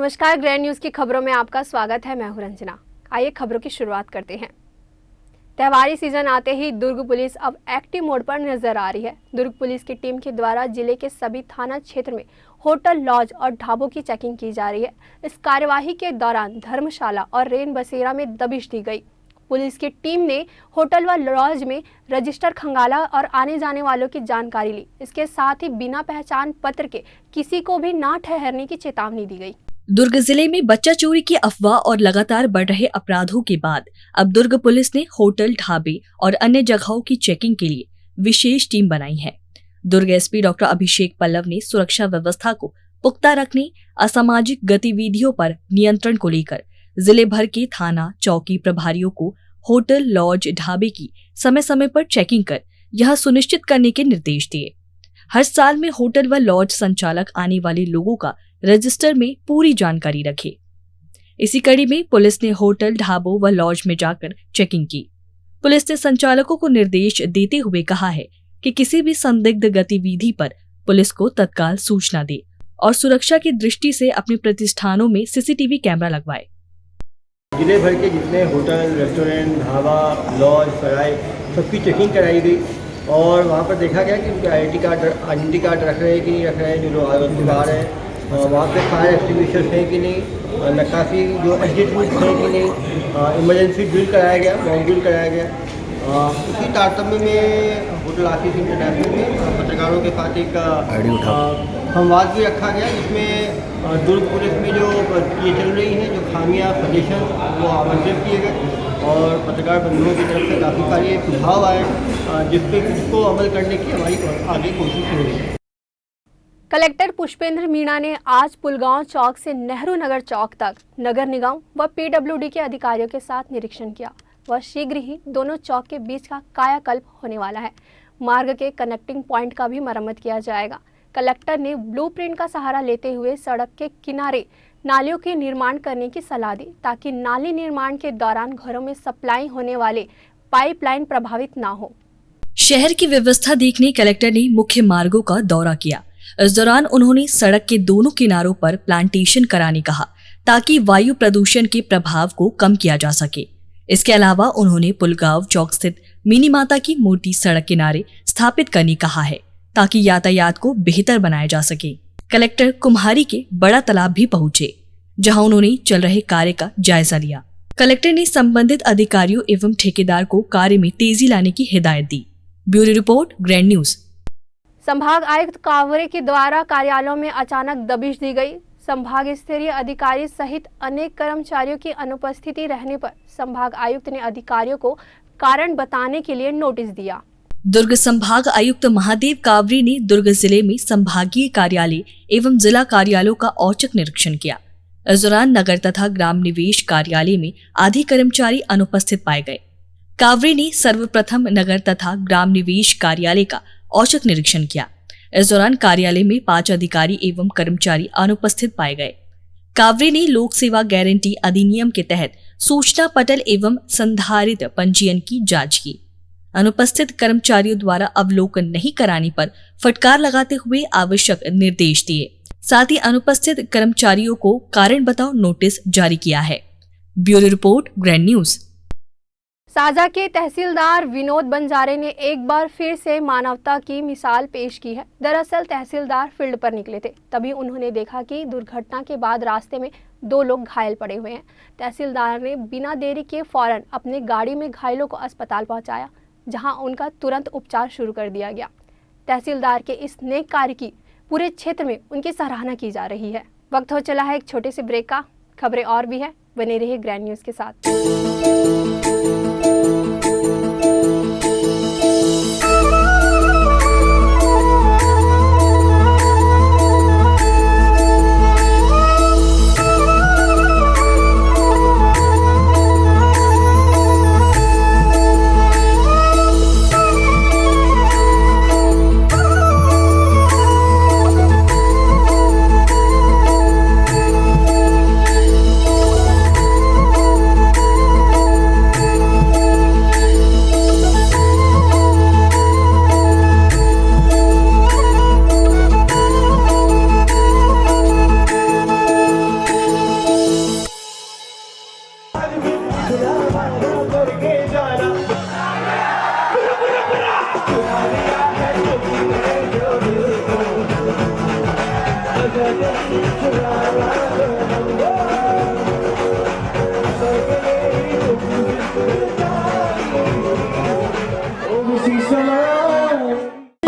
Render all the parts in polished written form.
नमस्कार, grand news की खबरों में आपका स्वागत है। मैं हूं रंजना। आइए खबरों की शुरुआत करते हैं। त्योहारी सीजन आते ही दुर्ग पुलिस अब एक्टिव मोड पर नजर आ रही है। दुर्ग पुलिस की टीम के द्वारा जिले के सभी थाना क्षेत्र में होटल, लॉज और ढाबों की चेकिंग की जा रही है। इस कार्यवाही के दौरान धर्मशाला और रेन बसेरा में दबिश दी गई। पुलिस की टीम ने होटल व लॉज में रजिस्टर खंगाला और आने जाने वालों की जानकारी ली। इसके साथ ही बिना पहचान पत्र के किसी को भी ना ठहरने की चेतावनी दी गई। दुर्ग जिले में बच्चा चोरी की अफवाह और लगातार बढ़ रहे अपराधों के बाद अब दुर्ग पुलिस ने होटल, ढाबे और अन्य जगहों की चेकिंग के लिए विशेष टीम बनाई है। दुर्ग एसपी डॉक्टर अभिषेक पल्लव ने सुरक्षा व्यवस्था को पुख्ता रखने, असामाजिक गतिविधियों पर नियंत्रण को लेकर जिले भर के थाना चौकी प्रभारियों को होटल, लॉज, ढाबे की समय समय पर चेकिंग कर यह सुनिश्चित करने के निर्देश दिए। हर साल में होटल व लॉज संचालक आने वाले लोगों का रजिस्टर में पूरी जानकारी रखे। इसी कड़ी में पुलिस ने होटल, ढाबों व लॉज में जाकर चेकिंग की। पुलिस ने संचालकों को निर्देश देते हुए कहा है कि किसी भी संदिग्ध गतिविधि पर पुलिस को तत्काल सूचना दे और सुरक्षा की दृष्टि से अपने प्रतिष्ठानों में सीसीटीवी कैमरा लगवाए। जिले भर के जितने होटल, रेस्टोरेंट, ढाबा, लॉज, सराय सबकी चेकिंग कराई गई और वहाँ पर देखा गया कि उनके आइडेंटिटी कार्ड रख रहे हैं कि नहीं रख रहे हैं, जो लोग आरोपी आ रहे हैं। वहाँ पे फायर एक्सटिंग्विशर्स हैं कि नहीं, नक्काशी जो एग्जिट रूट्स हैं कि नहीं, इमरजेंसी ड्रिल कराया गया, मॉक ड्रिल कराया गया। उसी तारतम्य में होटल आशीष इंटरनेशनल में पत्रकारों के साथ एक संवाद भी रखा गया, जिसमें दुर्ग पुलिस में जो ये चल रही हैं जो खामियां, सजेशन वो आमंत्रित किए गए और पत्रकार बंधुओं की तरफ से काफ़ी सारे सुझाव आए, जिसको अमल करने की हमारी आगे कोशिश हो रही है। कलेक्टर पुष्पेंद्र मीणा ने आज पुलगांव चौक से नेहरू नगर चौक तक नगर निगम व पीडब्ल्यूडी के अधिकारियों के साथ निरीक्षण किया। वह शीघ्र ही दोनों चौक के बीच का कायाकल्प होने वाला है। मार्ग के कनेक्टिंग पॉइंट का भी मरम्मत किया जाएगा। कलेक्टर ने ब्लूप्रिंट का सहारा लेते हुए सड़क के किनारे नालियों के निर्माण करने की सलाह दी, ताकि नाली निर्माण के दौरान घरों में सप्लाई होने वाले पाइपलाइन प्रभावित ना हो। शहर की व्यवस्था देखने कलेक्टर ने मुख्य मार्गों का दौरा किया। इस दौरान उन्होंने सड़क के दोनों किनारों पर प्लांटेशन कराने कहा, ताकि वायु प्रदूषण के प्रभाव को कम किया जा सके। इसके अलावा उन्होंने पुलगांव चौक स्थित मिनी माता की मूर्ति सड़क किनारे स्थापित करने कहा है, ताकि यातायात को बेहतर बनाया जा सके। कलेक्टर कुम्हारी के बड़ा तालाब भी पहुंचे, जहां उन्होंने चल रहे कार्य का जायजा लिया। कलेक्टर ने संबंधित अधिकारियों एवं ठेकेदार को कार्य में तेजी लाने की हिदायत दी। Bureau report, grand news. संभाग आयुक्त कावरे के द्वारा कार्यालयों में अचानक दबिश दी गई। संभाग स्तरीय अधिकारी सहित अनेक कर्मचारियों की अनुपस्थिति रहने पर संभाग आयुक्त ने अधिकारियों को कारण बताने के लिए नोटिस दिया। दुर्ग संभाग आयुक्त महादेव कावरे ने दुर्ग जिले में संभागीय कार्यालय एवं जिला कार्यालयों का औचक निरीक्षण किया। इस दौरान नगर तथा ग्राम निवेश कार्यालय में आधे कर्मचारी अनुपस्थित पाए गए। कावरे ने सर्वप्रथम नगर तथा ग्राम निवेश कार्यालय का औचक निरीक्षण किया। इस दौरान कार्यालय में 5 अधिकारी एवं कर्मचारी अनुपस्थित पाए गए। कावरे ने लोक सेवा गारंटी अधिनियम के तहत सूचना पटल एवं संधारित पंजीयन की जांच की। अनुपस्थित कर्मचारियों द्वारा अवलोकन नहीं कराने पर फटकार लगाते हुए आवश्यक निर्देश दिए। साथ ही अनुपस्थित कर्मचारियों को कारण बताओ नोटिस जारी किया है। Bureau report, grand news. Saja के तहसीलदार विनोद बंजारे ने एक बार फिर से मानवता की मिसाल पेश की है। दरअसल तहसीलदार फील्ड पर निकले थे, तभी उन्होंने देखा कि दुर्घटना के बाद रास्ते में 2 लोग घायल पड़े हुए हैं। तहसीलदार ने बिना देरी के फौरन अपने गाड़ी में घायलों को अस्पताल पहुंचाया, जहां उनका तुरंत उपचार शुरू कर दिया गया। तहसीलदार के इस नेक कार्य की पूरे क्षेत्र में उनकी सराहना की जा रही है। वक्त हो चला है एक छोटे से ब्रेक का। खबरें और भी है, बने रहिए ग्रैंड न्यूज के साथ।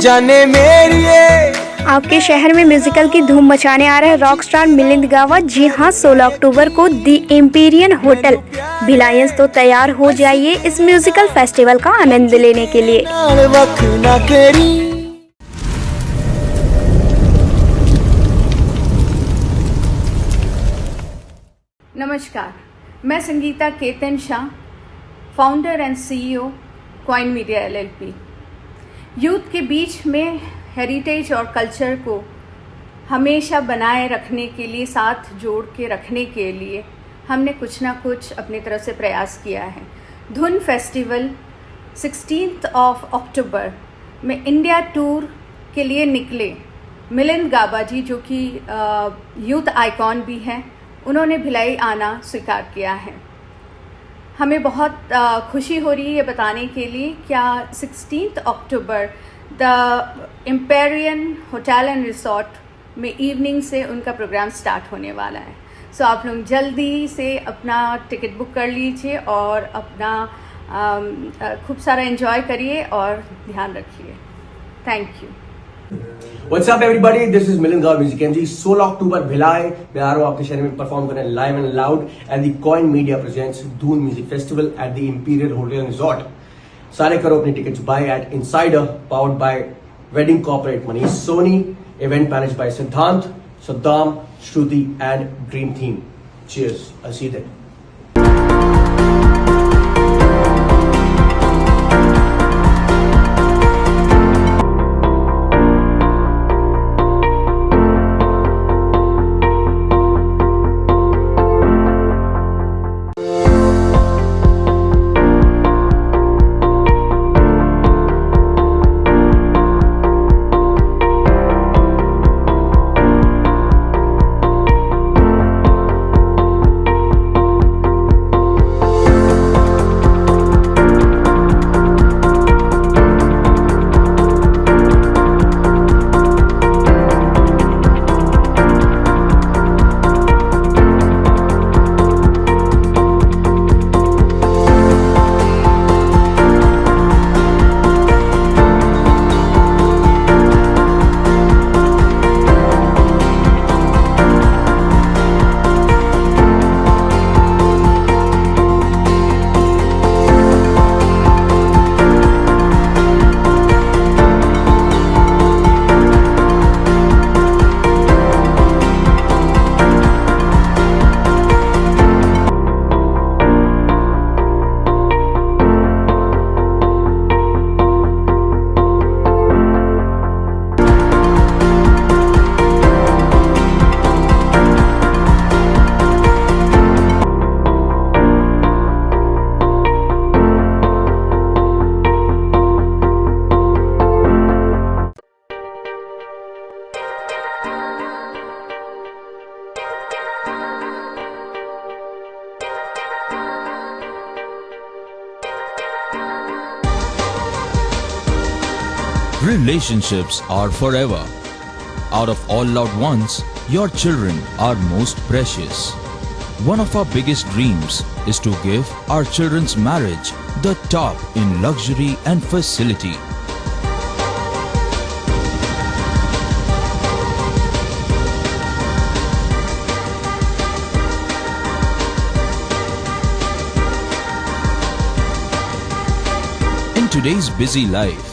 जाने मेरी ये। आपके शहर में म्यूजिकल की धूम मचाने आ रहा है रॉक स्टार मिलिंद गावा। जी हां, 16 अक्टूबर को दी एम्पीरियन होटल भिलायंस। तो तैयार हो जाइए इस म्यूजिकल फेस्टिवल का आनंद लेने के लिए। नमस्कार, मैं Sangeeta Ketan Shah, founder and CEO coin media LLP. Youth के बीच में हेरिटेज और कल्चर को हमेशा बनाए रखने के लिए, साथ जोड़ के रखने के लिए हमने कुछ ना कुछ अपनी तरफ से प्रयास किया है। धुन फेस्टिवल 16 अक्टूबर में इंडिया टूर के लिए निकले मिलिंद गाबा जी, जो कि यूथ आइकॉन भी हैं, उन्होंने भिलाई आना स्वीकार किया है। हमें बहुत खुशी हो रही है बताने के लिए क्या 16 अक्टूबर the Amperian hotel and resort में इवनिंग से उनका प्रोग्राम स्टार्ट होने वाला है। सो आप लोग जल्दी से अपना टिकट बुक कर लीजिए और अपना खूब सारा एंजॉय करिए और ध्यान रखिए। Thank you. What's up everybody? This is Milind Gaur Music MG। 16 अक्टूबर भिलाई मैं आ रहा हूँ आपके शहर में परफॉर्म करने live and loud and the coin media presents Dhun music festival at the imperial hotel and resort. सारे करो अपने tickets buy at insider, powered by wedding corporate Manish Soni, event managed by Siddhant, Saddam, Shruti and dream theme. Cheers, I'll see you there। Relationships are forever. Out of all loved ones, your children are most precious. One of our biggest dreams is to give our children's marriage the top in luxury and facility. In today's busy life,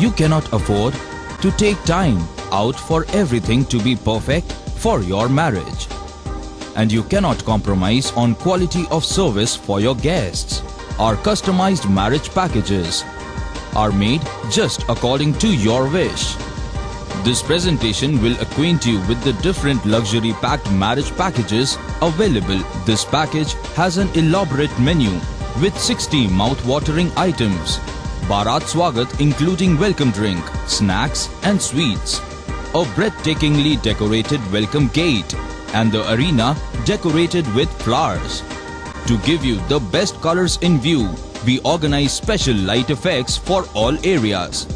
you cannot afford to take time out for everything to be perfect for your marriage. And you cannot compromise on quality of service for your guests. Our customized marriage packages are made just according to your wish. This presentation will acquaint you with the different luxury packed marriage packages available. This package has an elaborate menu with 60 mouth-watering items. Bharat Swagat including welcome drink, snacks and sweets, a breathtakingly decorated welcome gate and the arena decorated with flowers. To give you the best colors in view, we organize special light effects for all areas.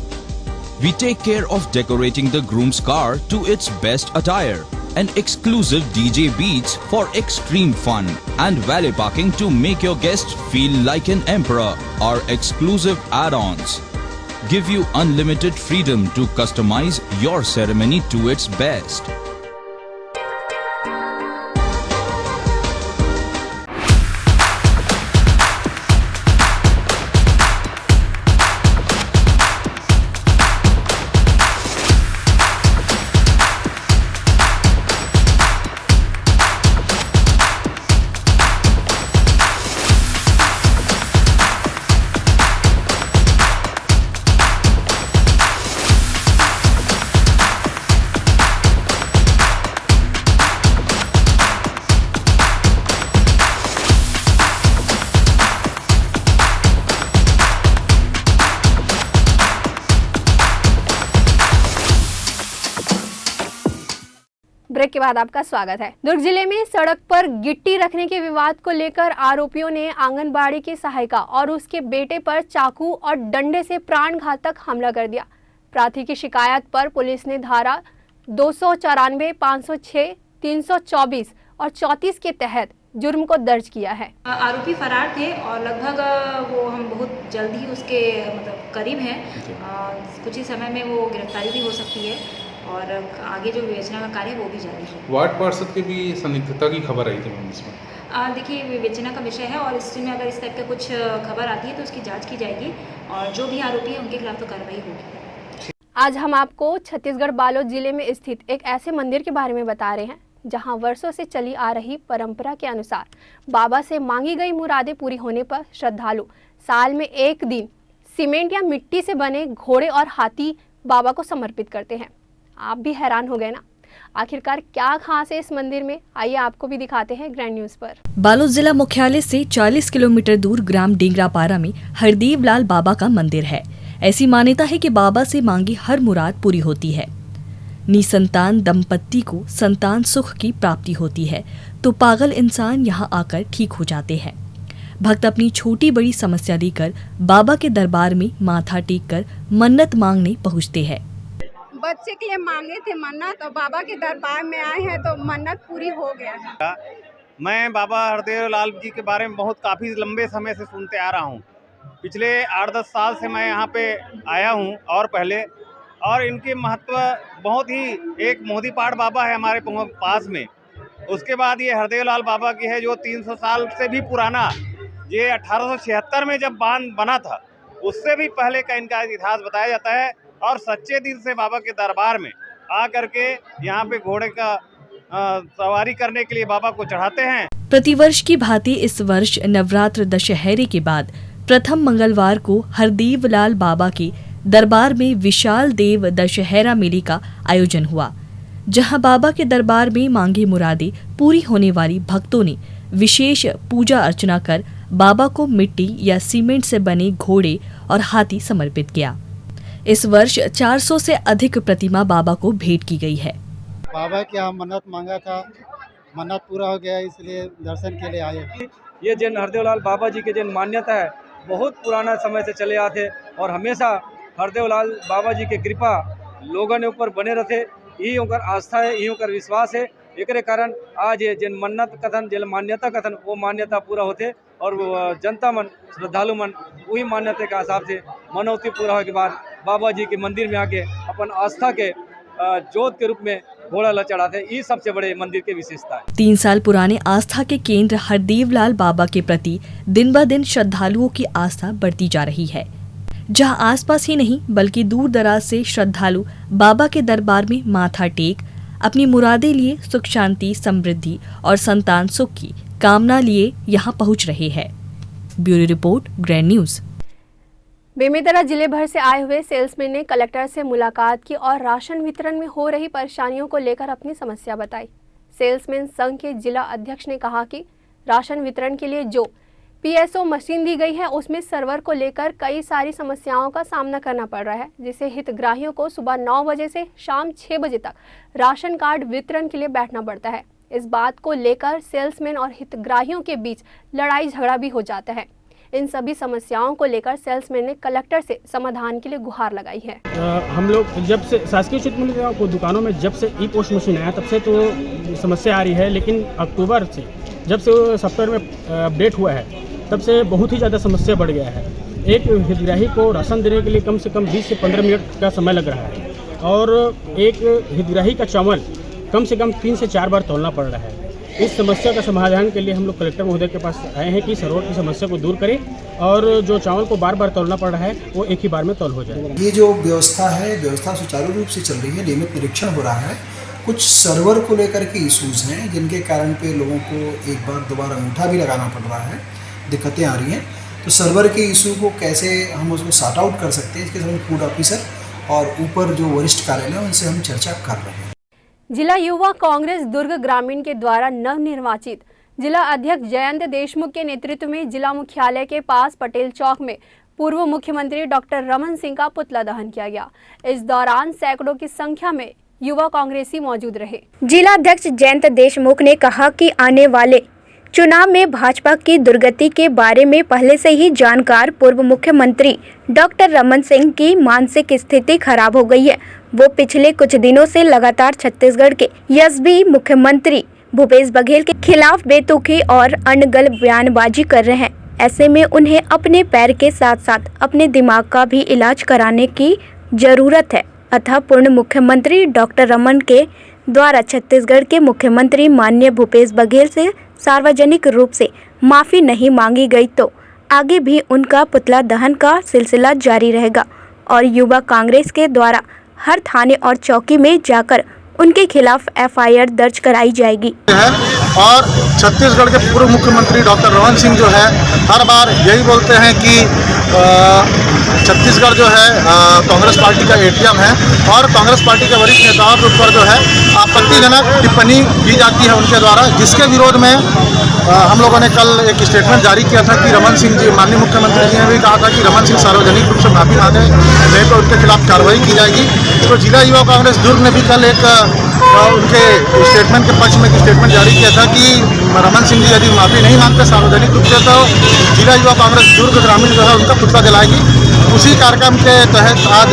We take care of decorating the groom's car to its best attire and exclusive DJ beats for extreme fun and valet parking to make your guests feel like an emperor. Our exclusive add-ons. give you unlimited freedom to customize your ceremony to its best. Break के बाद आपका स्वागत है। दुर्ग जिले में सड़क पर गिट्टी रखने के विवाद को लेकर आरोपियों ने आंगनबाड़ी की सहायिका और उसके बेटे पर चाकू और डंडे से प्राण घातक हमला कर दिया। प्रार्थी की शिकायत पर पुलिस ने धारा 294, 506, 324 और 34 के तहत जुर्म को दर्ज किया है। आरोपी फरार थे और लगभग वो हम बहुत जल्द ही उसके करीब हैं। कुछ ही समय में वो गिरफ्तारी भी हो सकती है और आगे जो विवेचना का कार्य है वो भी जारी है। वार्ड पार्षद की भी संदिग्धता की खबर आई थी मैम इसमें। देखिए, विवेचना का विषय है और इसमें अगर इस टाइप का कुछ खबर आती है तो उसकी जांच की जाएगी और जो भी आरोपी है उनके खिलाफ तो कार्रवाई होगी। आज हम आपको छत्तीसगढ़ बालोद जिले में स्थित एक ऐसे मंदिर के बारे में बता रहे हैं जहां वर्षों से चली आ रही परंपरा के अनुसार बाबा से मांगी गई मुरादें पूरी होने पर श्रद्धालु साल में एक दिन सीमेंट या मिट्टी से बने घोड़े और हाथी बाबा को समर्पित करते हैं। आप भी हैरान हो गए ना, आखिरकार क्या खास है इस मंदिर में? आइए आपको भी दिखाते हैं ग्रैंड न्यूज पर। बालोद जिला मुख्यालय से 40 किलोमीटर दूर ग्राम डेंगरापारा में हरदेव लाल बाबा का मंदिर है। ऐसी मान्यता है कि बाबा से मांगी हर मुराद पूरी होती है। निसंतान दंपत्ति को संतान सुख की प्राप्ति होती है तो पागल इंसान यहाँ आकर ठीक हो जाते हैं। भक्त अपनी छोटी बड़ी समस्या लेकर बाबा के दरबार में माथा टेक कर मन्नत मांगने पहुँचते हैं। बच्चे के लिए मांगे थे मन्नत और बाबा के दरबार में आए हैं तो मन्नत पूरी हो गया है। मैं बाबा हरदेव लाल जी के बारे में काफ़ी लंबे समय से सुनते आ रहा हूँ। पिछले 8-10 साल से मैं यहाँ पे आया हूँ और पहले, और इनके महत्व बहुत ही, एक मोदीपाड़ बाबा है हमारे पास में, उसके बाद ये हरदेव लाल बाबा की है जो 300 साल से भी पुराना, ये 1876 में जब बांध बना था उससे भी पहले का इनका इतिहास बताया जाता है। और सच्चे दिल से बाबा के दरबार में आ करके यहाँ पे घोड़े का सवारी करने के लिए बाबा को चढ़ाते हैं। प्रतिवर्ष की भांति इस वर्ष नवरात्र दशहरे के बाद प्रथम मंगलवार को हरदेव लाल बाबा के दरबार में विशाल देव दशहरा मेले का आयोजन हुआ, जहां बाबा के दरबार में मांगी मुरादें पूरी होने वाली भक्तों ने विशेष पूजा अर्चना कर बाबा को मिट्टी या सीमेंट से बने घोड़े और हाथी समर्पित किया। इस वर्ष 400 से अधिक प्रतिमा बाबा को भेंट की गई है। बाबा की हम मन्नत मांगा था, मन्नत पूरा हो गया, इसलिए दर्शन के लिए आए। ये जिन हरदेव लाल बाबा जी के जिन मान्यता है बहुत पुराना समय से चले आते और हमेशा हरदेव लाल बाबा जी की कृपा लोगों ने ऊपर बने रहते, यही उनकर आस्था है, यही उनकर विश्वास है। एक कारण आज ये जिन मन्नत कथन जिन मान्यता कथन वो मान्यता पूरा होते और जनता मन श्रद्धालु मन वही मान्यता के हिसाब से मनौती पूरा होने के बाद बाबा जी के मंदिर में आके अपन आस्था के जोत के रूप में घोड़ा ला चढ़ाते हैं। ये सबसे बड़े मंदिर की विशेषता है। 3 साल पुराने आस्था के केंद्र हरदेव लाल बाबा के प्रति दिन ब दिन श्रद्धालुओं की आस्था बढ़ती जा रही है, जहां आसपास ही नहीं बल्कि दूर दराज से श्रद्धालु बाबा के दरबार में माथा टेक अपनी मुरादें लिए सुख शांति समृद्धि और संतान सुख की कामना लिए यहां पहुंच रहे हैं। Bureau report grand news. Bemetara जिले भर से आए हुए सेल्समैन ने कलेक्टर से मुलाकात की और राशन वितरण में हो रही परेशानियों को लेकर अपनी समस्या बताई। सेल्समैन संघ के जिला अध्यक्ष ने कहा कि राशन वितरण के लिए जो पीएसओ मशीन दी गई है उसमें सर्वर को लेकर कई सारी समस्याओं का सामना करना पड़ रहा है, जिससे हितग्राहियों को सुबह 9 बजे से शाम 6 बजे तक राशन कार्ड वितरण के लिए बैठना पड़ता है। इस बात को लेकर सेल्समैन और हितग्राहियों के बीच लड़ाई झगड़ा भी हो जाता है। इन सभी समस्याओं को लेकर सेल्समैन ने कलेक्टर से समाधान के लिए गुहार लगाई है। हम लोग जब से शासकीय क्षेत्र में को दुकानों में जब से ई पोस्ट मशीन आया तब से तो समस्या आ रही है, लेकिन अक्टूबर से जब से सॉफ्टवेयर में अपडेट हुआ है तब से बहुत ही ज़्यादा समस्या बढ़ गया है। एक हितग्राही को राशन देने के लिए कम से कम 20 से 15 मिनट का समय लग रहा है और एक हितग्राही का चावल कम से कम 3 से 4 बार तौलना पड़ रहा है। इस समस्या का समाधान के लिए हम लोग कलेक्टर महोदय के पास आए हैं कि सरोवर की समस्या को दूर करें और जो चावल को बार बार तौलना पड़ रहा है वो एक ही बार में तौल हो जाए। ये जो व्यवस्था है, व्यवस्था सुचारू रूप से चल रही है, नियमित निरीक्षण हो रहा है। कुछ सर्वर को लेकर के इशूज़ हैं जिनके कारण पे लोगों को एक बार दो बार अंगूठा भी लगाना पड़ रहा है, दिक्कतें आ रही हैं। तो सर्वर के इशू को कैसे हम उसको सॉर्ट आउट कर सकते हैं, इसके संबंध फूड ऑफिसर और ऊपर जो वरिष्ठ कार्यालय है उनसे हम चर्चा कर रहे हैं। जिला युवा कांग्रेस दुर्ग ग्रामीण के द्वारा नवनिर्वाचित जिला अध्यक्ष जयंत देशमुख के नेतृत्व में जिला मुख्यालय के पास पटेल चौक में पूर्व मुख्यमंत्री डॉक्टर रमन सिंह का पुतला दहन किया गया। इस दौरान सैकड़ों की संख्या में युवा कांग्रेसी मौजूद रहे। जिला अध्यक्ष जयंत देशमुख ने कहा कि आने वाले चुनाव में भाजपा की दुर्गति के बारे में पहले से ही जानकार पूर्व मुख्यमंत्री डॉक्टर रमन सिंह की मानसिक स्थिति खराब हो गई है। वो पिछले कुछ दिनों से लगातार छत्तीसगढ़ के यशस्वी मुख्यमंत्री भूपेश बघेल के खिलाफ बेतुकी और अनगल बयानबाजी कर रहे हैं। ऐसे में उन्हें अपने पैर के साथ साथ अपने दिमाग का भी इलाज कराने की जरूरत है। अतः पूर्व मुख्यमंत्री डॉक्टर रमन के द्वारा छत्तीसगढ़ के मुख्यमंत्री माननीय भूपेश बघेल से सार्वजनिक रूप से माफ़ी नहीं मांगी गई तो आगे भी उनका पुतला दहन का सिलसिला जारी रहेगा और युवा कांग्रेस के द्वारा हर थाने और चौकी में जाकर उनके खिलाफ एफआईआर दर्ज कराई जाएगी। और छत्तीसगढ़ के पूर्व मुख्यमंत्री डॉक्टर रमन सिंह जो है हर बार यही बोलते हैं कि छत्तीसगढ़ जो है कांग्रेस पार्टी का एटीएम है और कांग्रेस पार्टी के वरिष्ठ नेताओं के ऊपर जो है आपत्तिजनक टिप्पणी की जाती है उनके द्वारा, जिसके विरोध में हम लोगों ने कल एक स्टेटमेंट जारी किया था कि रमन सिंह जी, माननीय मुख्यमंत्री जी ने भी कहा था कि रमन सिंह सार्वजनिक रूप से माफी मांगे, नहीं तो उनके खिलाफ कार्रवाई की जाएगी। तो जिला युवा कांग्रेस दुर्ग ने भी कल एक उनके स्टेटमेंट के पक्ष में एक स्टेटमेंट जारी किया था कि रमन सिंह जी यदि माफी नहीं मांगते सार्वजनिक रूप से तो जिला युवा कांग्रेस दुर्ग ग्रामीण जो है उनका पुतला जलाएगी। उसी कार्यक्रम के तहत आज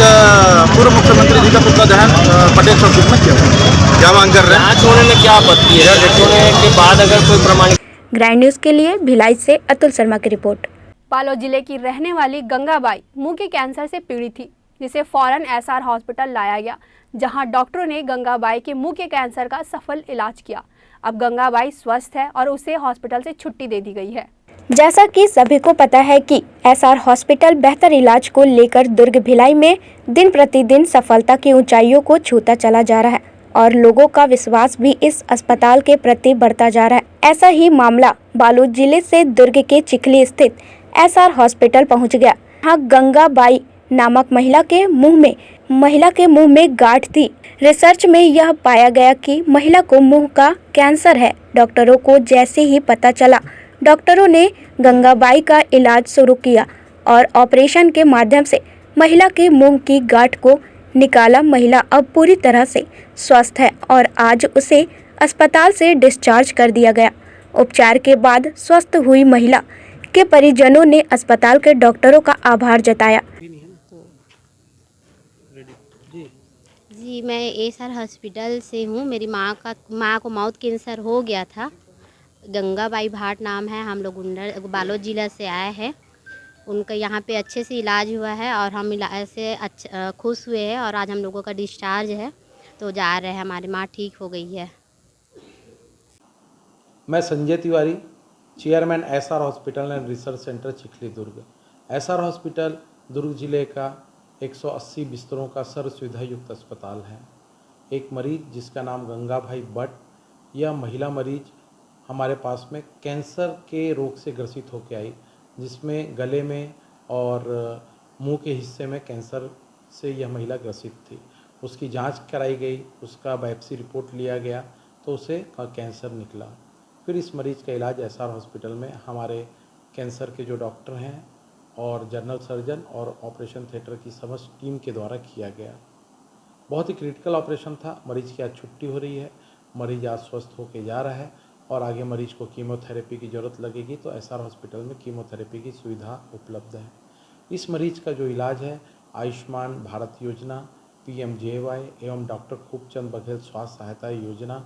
पूर्व मुख्यमंत्री जी का पुतला दहन पटेल चौक में किया गया। क्या मांग कर रहे हैं? जांच होने में क्या आपत्ति है? जांच होने के बाद अगर कोई प्रमाणित। ग्रैंड न्यूज के लिए भिलाई से अतुल शर्मा की रिपोर्ट। बालोद जिले की रहने वाली गंगाबाई मुंह के कैंसर से पीड़ित थी, जिसे फौरन एसआर हॉस्पिटल लाया गया, जहां डॉक्टरों ने गंगाबाई के मुंह के कैंसर का सफल इलाज किया। अब गंगाबाई स्वस्थ है और उसे हॉस्पिटल से छुट्टी दे दी गई है। जैसा कि सभी को पता है कि एसआर हॉस्पिटल बेहतर इलाज को लेकर दुर्ग भिलाई में दिन प्रतिदिन सफलता की ऊंचाइयों को छूता चला जा रहा है और लोगों का विश्वास भी इस अस्पताल के प्रति बढ़ता जा रहा है। ऐसा ही मामला बालोद जिले से दुर्ग के चिखली स्थित एसआर हॉस्पिटल पहुंच गया। यहाँ गंगाबाई नामक महिला के मुंह में गांठ थी। रिसर्च में यह पाया गया कि महिला को मुंह का कैंसर है। डॉक्टरों को जैसे ही पता चला, डॉक्टरों ने गंगाबाई का इलाज शुरू किया और ऑपरेशन के माध्यम से महिला के मुंह की गांठ को निकाला। महिला अब पूरी तरह से स्वस्थ है और आज उसे अस्पताल से डिस्चार्ज कर दिया गया। उपचार के बाद स्वस्थ हुई महिला के परिजनों ने अस्पताल के डॉक्टरों का आभार जताया। जी, मैं एसआर हॉस्पिटल से हूँ। मेरी माँ को माउथ कैंसर हो गया था। गंगाबाई भाट नाम है। हम लोग बालोद जिला से आए हैं। उनका यहाँ पे अच्छे से इलाज हुआ है और हम इलाज से खुश हुए हैं और आज हम लोगों का डिस्चार्ज है, तो जा रहे हैं। हमारी माँ ठीक हो गई है। मैं Sanjay Tiwari, chairman SR hospital and research centre Chikhli Durg. SR hospital Durg जिले का 180 बिस्तरों का सर्व सुविधा युक्त अस्पताल है। एक मरीज जिसका नाम गंगाबाई भट्ट, यह महिला मरीज हमारे पास में कैंसर के रोग से ग्रसित होकर आई, जिसमें गले में और मुंह के हिस्से में कैंसर से यह महिला ग्रसित थी। उसकी जांच कराई गई, उसका बायोप्सी रिपोर्ट लिया गया तो उसे कैंसर निकला। फिर इस मरीज़ का इलाज एसआर हॉस्पिटल में हमारे कैंसर के जो डॉक्टर हैं और जनरल सर्जन और ऑपरेशन थिएटर की समस्त टीम के द्वारा किया गया। बहुत ही क्रिटिकल ऑपरेशन था। मरीज़ की आज छुट्टी हो रही है। मरीज आज स्वस्थ होकर जा रहा है और आगे मरीज को कीमोथेरेपी की ज़रूरत लगेगी तो एसआर हॉस्पिटल में कीमोथेरेपी की सुविधा उपलब्ध है। इस मरीज का जो इलाज है आयुष्मान भारत योजना, PMJY एवं डॉक्टर खूबचंद बघेल स्वास्थ्य सहायता योजना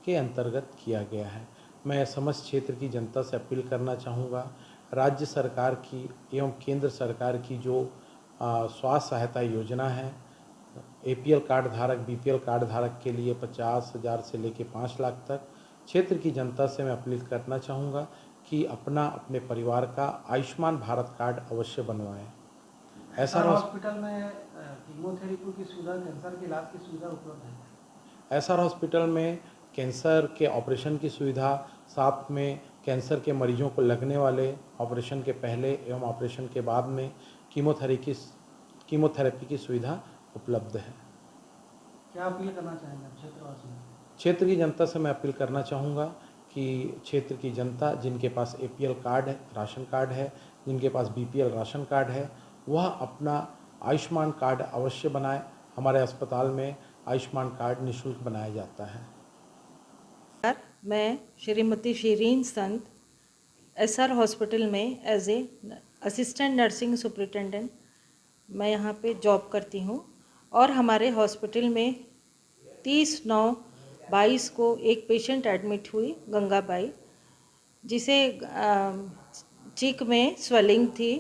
के अंतर्गत किया गया है। मैं समस्त क्षेत्र की जनता से अपील करना चाहूँगा, राज्य सरकार की एवं केंद्र सरकार की जो स्वास्थ्य सहायता योजना है, APL कार्ड धारक BPL कार्ड धारक के लिए 50,000 से लेके 5 लाख तक, क्षेत्र की जनता से मैं अपील करना चाहूँगा कि अपने परिवार का आयुष्मान भारत कार्ड अवश्य बनवाएं। एसआर हॉस्पिटल में कीमोथेरेपी की सुविधा, कैंसर के इलाज की सुविधा उपलब्ध है। एसआर हॉस्पिटल में कैंसर के ऑपरेशन की सुविधा, साथ में कैंसर के मरीजों को लगने वाले ऑपरेशन के पहले एवं ऑपरेशन के बाद में कीमोथेरेपी की सुविधा उपलब्ध है। क्या अपील करना चाहेंगे क्षेत्रवासियों? क्षेत्र की जनता से मैं अपील करना चाहूँगा कि क्षेत्र की जनता जिनके पास APL कार्ड है, राशन कार्ड है, जिनके पास BPL राशन कार्ड है, वह अपना आयुष्मान कार्ड अवश्य बनाए। हमारे अस्पताल में आयुष्मान कार्ड निःशुल्क बनाया जाता है। मैं श्रीमती शीरीन संत SR हॉस्पिटल में as a assistant nursing superintendent मैं यहाँ पे जॉब करती हूँ और हमारे हॉस्पिटल में 30/9/22 को एक पेशेंट एडमिट हुई, गंगाबाई, जिसे चीक में स्वेलिंग थी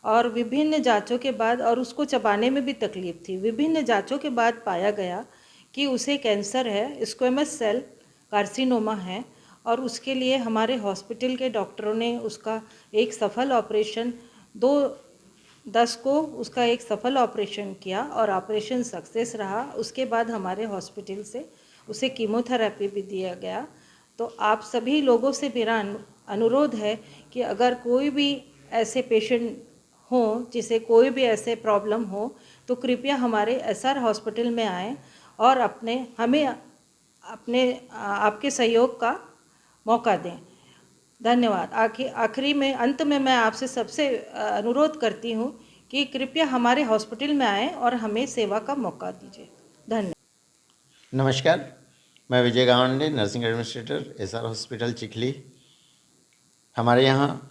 और विभिन्न जांचों के बाद, और उसको चबाने में भी तकलीफ थी, विभिन्न जांचों के बाद पाया गया कि उसे कैंसर है, स्क्वेमस सेल कार्सिनोमा है, और उसके लिए हमारे हॉस्पिटल के डॉक्टरों ने उसका एक सफल ऑपरेशन 2/10 को उसका एक सफल ऑपरेशन किया और ऑपरेशन सक्सेस रहा। उसके बाद हमारे हॉस्पिटल से उसे कीमोथेरेपी भी दिया गया। तो आप सभी लोगों से मेरा अनुरोध है कि अगर कोई भी ऐसे पेशेंट हो जिसे कोई भी ऐसे प्रॉब्लम हो तो कृपया हमारे SR हॉस्पिटल में आएँ और आपके सहयोग का मौका दें। धन्यवाद। आखिरी में, अंत में मैं आपसे सबसे अनुरोध करती हूँ कि कृपया हमारे हॉस्पिटल में आएँ और हमें सेवा का मौका दीजिए। धन्यवाद। नमस्कार, मैं Vijay Gawande, nursing administrator, SR hospital Chikhli. हमारे यहाँ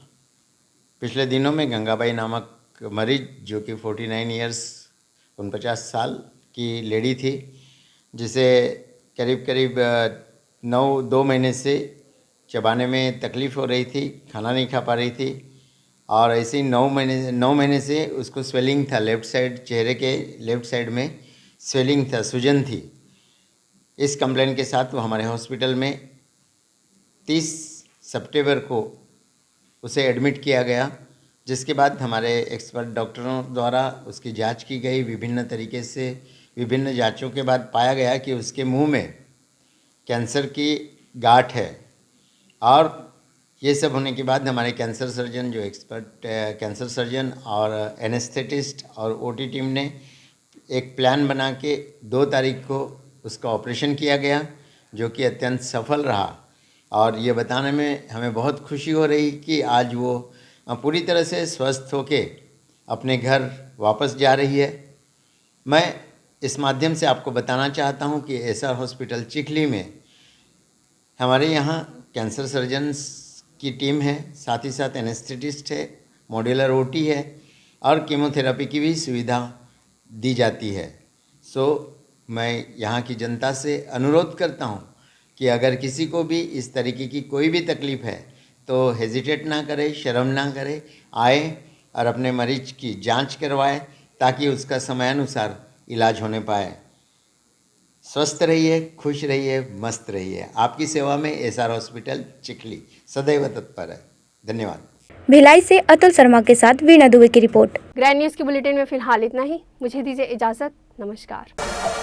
पिछले दिनों में गंगाबाई नामक मरीज, जो कि 49 ईयर्स 49 साल की लेडी थी, जिसे करीब 2 महीने से चबाने में तकलीफ़ हो रही थी, खाना नहीं खा पा रही थी, और ऐसे ही 9 महीने से उसको स्वेलिंग था, लेफ़्ट साइड, चेहरे के लेफ़्ट साइड में स्वेलिंग था, सूजन थी। इस कंप्लेंट के साथ वो हमारे हॉस्पिटल में 30 सितंबर को उसे एडमिट किया गया, जिसके बाद हमारे एक्सपर्ट डॉक्टरों द्वारा उसकी जांच की गई। विभिन्न तरीके से विभिन्न जांचों के बाद पाया गया कि उसके मुंह में कैंसर की गांठ है, और ये सब होने के बाद हमारे कैंसर सर्जन, जो एक्सपर्ट कैंसर सर्जन और एनेस्थेटिस्ट और OT टीम ने एक प्लान बना के 2 तारीख को उसका ऑपरेशन किया गया, जो कि अत्यंत सफल रहा। और ये बताने में हमें बहुत खुशी हो रही कि आज वो पूरी तरह से स्वस्थ होके अपने घर वापस जा रही है। मैं इस माध्यम से आपको बताना चाहता हूँ कि SR हॉस्पिटल चिखली में हमारे यहाँ कैंसर सर्जन्स की टीम है, साथ ही साथ एनेस्थेटिस्ट है, मॉड्यूलर OT है, और कीमोथेरेपी की भी सुविधा दी जाती है। मैं यहाँ की जनता से अनुरोध करता हूँ कि अगर किसी को भी इस तरीके की कोई भी तकलीफ़ है तो हेजिटेट ना करे, शर्म ना करे, आए और अपने मरीज की जांच करवाए, ताकि उसका समयानुसार इलाज होने पाए। स्वस्थ रहिए, खुश रहिए, मस्त रहिए। आपकी सेवा में SR हॉस्पिटल चिखली सदैव तत्पर है। धन्यवाद। भिलाई से अतुल शर्मा के साथ वीणा दुबे की रिपोर्ट। ग्रैंड न्यूज़ के बुलेटिन में फिलहाल इतना ही। मुझे दीजिए इजाज़त। नमस्कार।